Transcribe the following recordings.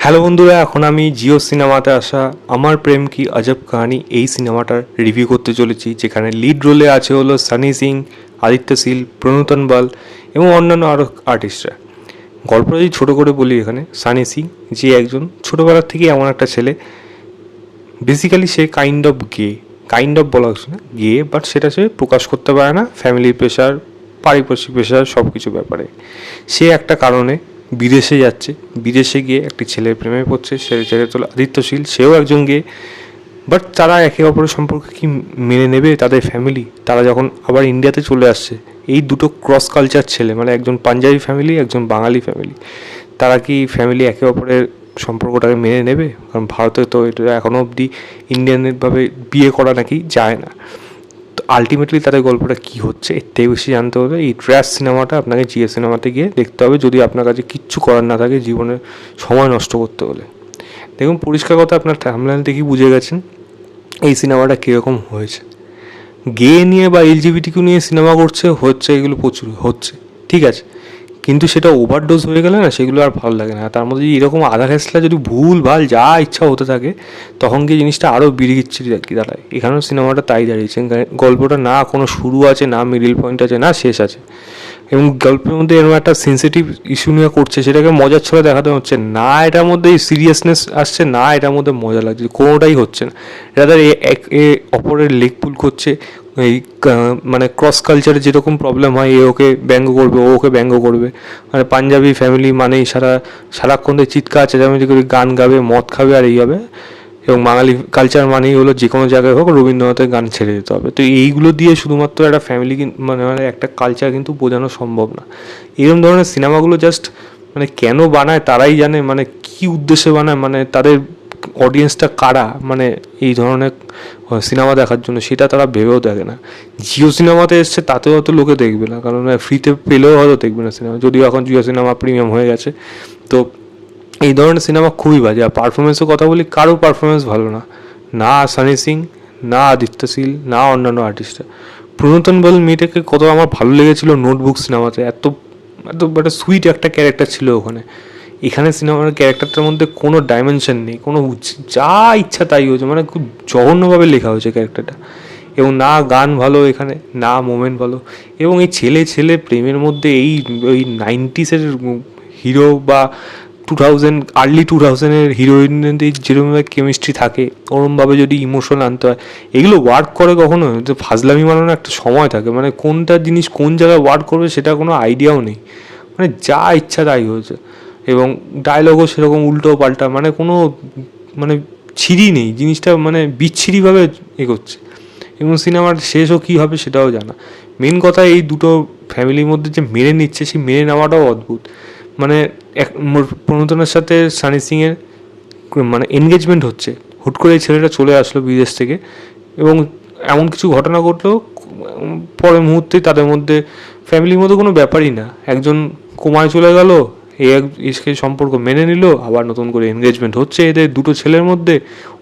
Hello বন্ধুরা, এখন আমি জিও সিনেমাতে আসা আমার প্রেম কি আজব কাহানি এই সিনেমাটার রিভিউ করতে চলেছি, যেখানে লিড রোলে আছে হলো সানি সিং, আদিত্য শীল, প্রণুতন বাল এবং অন্যান্য আরও আর্টিস্টরা। গল্পটা যদি ছোটো করে বলি, এখানে সানি সিং যে একজন ছোটোবেলার থেকেই এমন একটা ছেলে, বেসিক্যালি সে কাইন্ড অফ বলা হচ্ছে না গে, বাট সেটা সে প্রকাশ করতে পারে না, ফ্যামিলির প্রেশার, পারিপার্শ্বিক প্রেশার সব কিছু ব্যাপারে। সে একটা কারণে বিদেশে যাচ্ছে, বিদেশে গিয়ে একটি ছেলের প্রেমে পড়ছে, সে ছেলে হলো আদিত্যশীল, সেও একজন গে। বাট তারা একে অপরের সম্পর্কে কি মেনে নেবে তাদের ফ্যামিলি? তারা যখন আবার ইন্ডিয়াতে চলে আসছে, এই দুটো ক্রস কালচার ছেলে, মানে একজন পাঞ্জাবি ফ্যামিলি, একজন বাঙালি ফ্যামিলি, তারা কি ফ্যামিলি একে অপরের সম্পর্কটাকে মেনে নেবে? কারণ ভারতে তো এটা এখনও অবধি ইন্ডিয়ানভাবে বিয়ে করা নাকি যায় না। তো আলটিমেটলি তাদের গল্পটা কী হচ্ছে, এর থেকে বেশি জানতে হলে এই ট্র্যাশ সিনেমাটা আপনাকে জিও সিনেমাতে গিয়ে দেখতে হবে, যদি আপনার কাছে কিচ্ছু করার না থাকে জীবনে সময় নষ্ট করতে হলে। দেখুন, পরিষ্কার কথা, আপনার থাম্বনেল দেখেই বুঝে গেছেন এই সিনেমাটা কীরকম হয়েছে। গে নিয়ে বা এলজিবিটিকিউ নিয়ে সিনেমা হচ্ছে এগুলো প্রচুর হচ্ছে, ঠিক আছে, কিন্তু সেটা ওভারডোজ হয়ে গেলে না, সেগুলো আর ভালো লাগে না। তার মধ্যে এরকম আধা ঘেঁষলা যদি ভুল ভাল যা ইচ্ছা হতে থাকে, তখন গিয়ে জিনিসটা আরও বিড়িচ্ছিরি আর কি দাঁড়ায়। এখানেও সিনেমাটা তাই দাঁড়িয়েছে, গল্পটা না কোনো শুরু আছে, না মিডিল পয়েন্ট আছে, না শেষ আছে, এবং গল্পের মধ্যে এরকম একটা সেন্সিটিভ ইস্যু নিয়ে করছে, সেটাকে মজার ছলে দেখাতে হচ্ছে না, এটার মধ্যে সিরিয়াসনেস আসছে না, এটার মধ্যে মজা লাগছে, কোনোটাই হচ্ছে না। রাদার এ অপরের লেগ পুল করছে, এই মানে ক্রস কালচারে যেরকম প্রবলেম হয়, এ ওকে ব্যঙ্গ করবে, ও ওকে ব্যঙ্গ করবে। মানে পাঞ্জাবি ফ্যামিলি মানেই সারাক্ষণ চিৎকার চেঁচামেচি করে গান গাবে, মদ খাবে আর এই হবে। এবং বাঙালি কালচার মানেই হলো যে কোনো জায়গায় হোক রবীন্দ্রনাথের গান ছেড়ে দিতে হবে। তো এইগুলো দিয়ে শুধুমাত্র একটা ফ্যামিলি মানে একটা কালচার কিন্তু বোঝানো সম্ভব না। এরকম ধরনের সিনেমাগুলো জাস্ট মানে কেন বানায় তারাই জানে, মানে কী উদ্দেশ্যে বানায়, মানে তাদের অডিয়েন্সটা কারা, মানে এই ধরনের সিনেমা দেখার জন্য, সেটা তারা ভেবেও দেখে না। জিও সিনেমাতে এসছে তাতেও হয়তো লোকে দেখবে না, কারণ ফ্রিতে পেলেও হয়তো দেখবে না সিনেমা, যদিও এখন জিও সিনেমা প্রিমিয়াম হয়ে গেছে। তো এই ধরনের সিনেমা খুবই বাজে। আর পারফরমেন্সের কথা বলি, কারো পারফরমেন্স ভালো না, না সানি সিং, না আদিত্য শীল, না অন্যান্য আর্টিস্টরা। প্রণুতন বল মেয়েটাকে কত আমার ভালো লেগেছিল নোটবুক সিনেমাতে, এত এত একটা সুইট একটা ক্যারেক্টার ছিল ওখানে। এখানে সিনেমার ক্যারেক্টারটার মধ্যে কোনো ডাইমেনশন নেই, কোনো যা ইচ্ছা তাই হয়েছে, মানে খুব জঘন্যভাবে লেখা হয়েছে ক্যারেক্টারটা। এবং না গান ভালো এখানে, না মোমেন্ট ভালো। এবং এই ছেলে ছেলে প্রেমের মধ্যে এই ওই 90s হিরো বা 2000 হিরোইনদের যেরকমভাবে কেমিস্ট্রি থাকে, ওরমভাবে যদি ইমোশন আনতে হয়, এগুলো ওয়ার্ক করে কখনো? যে ফাজলামি মানানোর একটা সময় থাকে, মানে কোনটা জিনিস কোন জায়গায় ওয়ার্ক করবে সেটা কোনো আইডিয়াও নেই, মানে যা ইচ্ছা তাই হয়েছে। এবং ডায়লগও সেরকম উল্টো পাল্টা, মানে কোনো মানে ছিরি নেই জিনিসটা, মানে বিচ্ছিরিভাবে এগোচ্ছে। এবং সিনেমার শেষও কী হবে সেটাও জানা। মেন কথা, এই দুটো ফ্যামিলির মধ্যে যে মেনে নিচ্ছে, সেই মেনে নেওয়াটাও অদ্ভুত। মানে প্রণোদনার সাথে সানি সিংয়ের মানে এনগেজমেন্ট হচ্ছে, হুট করে এই ছেলেটা চলে আসলো বিদেশ থেকে, এবং এমন কিছু ঘটনা ঘটলো পরের মুহূর্তেই তাদের মধ্যে, ফ্যামিলির মধ্যে কোনো ব্যাপারই না, একজন কোমায় চলে গেল, এসকে সম্পর্ক মেনে নিল, আবার নতুন করে এনগেজমেন্ট হচ্ছে এদের দুটো ছেলের মধ্যে।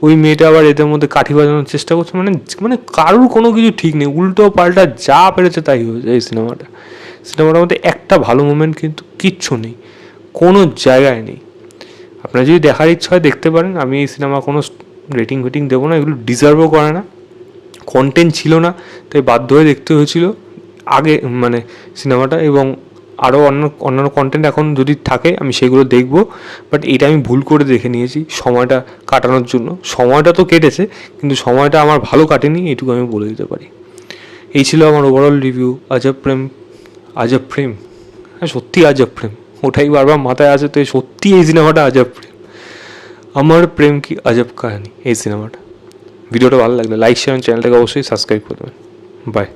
ওই মেয়েটা আবার এদের মধ্যে কাঠি বাজানোর চেষ্টা করছে, মানে মানে কারুর কোনো কিছু ঠিক নেই, উল্টো পাল্টা যা পেরেছে তাই হয়েছে এই সিনেমাটার মধ্যে একটা ভালো মোমেন্ট কিন্তু কিচ্ছু নেই, কোনো জায়গায় নেই। আপনার যদি দেখার ইচ্ছা হয় দেখতে পারেন, আমি এই সিনেমা কোনো রেটিং ফেটিং দেবো না, এগুলো ডিজার্ভও করে না, কন্টেন্ট ছিল না, তাই বাধ্য হয়ে দেখতে হয়েছিল আগে মানে সিনেমাটা। এবং আরও অন্যান্য কন্টেন্ট এখন যদি থাকে আমি সেগুলো দেখব, বাট এটা আমি ভুল করে দেখে নিয়েছি সময়টা কাটানোর জন্য। সময়টা তো কেটেছে, কিন্তু সময়টা আমার ভালো কাটেনি, এটুকু আমি বলে দিতে পারি। এই ছিল আমার ওভারঅল রিভিউ আজব প্রেম। হ্যাঁ, সত্যি আজব প্রেম, ওটাই বারবার মাথায় আসে, তো সত্যি এই সিনেমাটা আজব প্রেম, আমার প্রেম কি আজব কাহিনী এই সিনেমাটা। ভিডিওটা ভালো লাগলে লাইক শেয়ার, চ্যানেলটাকে অবশ্যই সাবস্ক্রাইব করবেন। বাই।